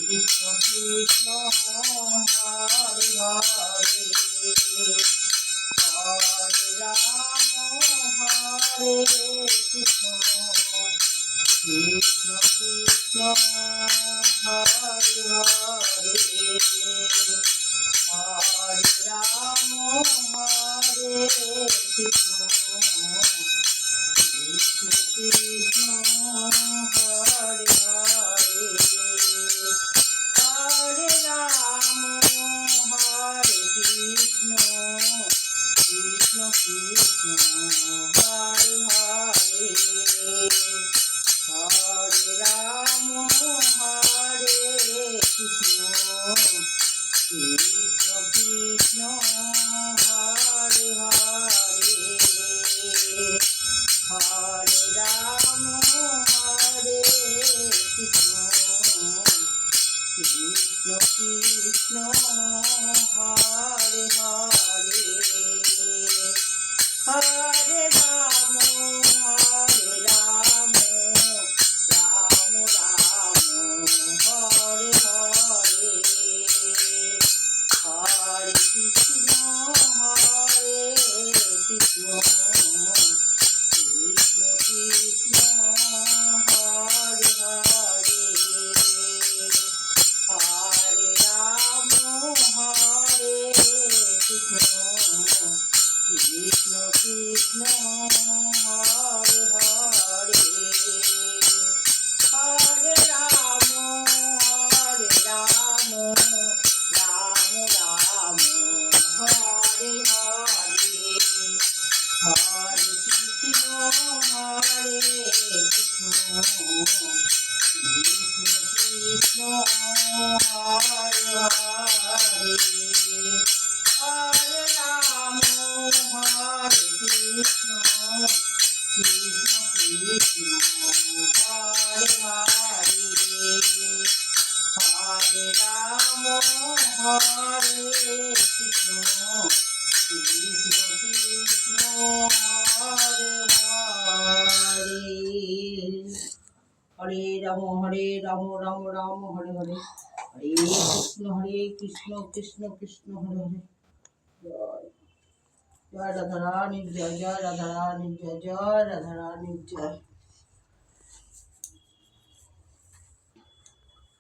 Krishna Krishna Hare Hare Hare Ram Hare Krishna Krishna Krishna Hare Hare Hare Ram Hare Krishna Krishna Krishna Hare Hare Hare Ram Hare Krishna Krishna Krishna Hare Hare Hare Ram Hare Krishna Krishna Krishna Hare Hare Hare Ram Hare Krishna Krishna Krishna Hare Hare Hare Ram Hare Ram Ram Ram Hare Hare Hare Krishna Hare Krishna Krishna Krishna Hare Hare Hare Ram Hare Krishna Krishna Krishna Hare Hare Hare Ram Ram Ram Hare Hare Hare Krishna Hare Krishna Krishna Krishna Hare Hare Hare Ram Hare Krishna Krishna Krishna Hare Hare Hare Ram Hare Krishna Krishna Krishna Hare Hare Hare Ram Ram Ram Hare Hare Hare Krishna Krishna Krishna Hare Hare Joy Joy Radha Rani Joy Joy Radha Rani Joy Joy Radha Rani Joy.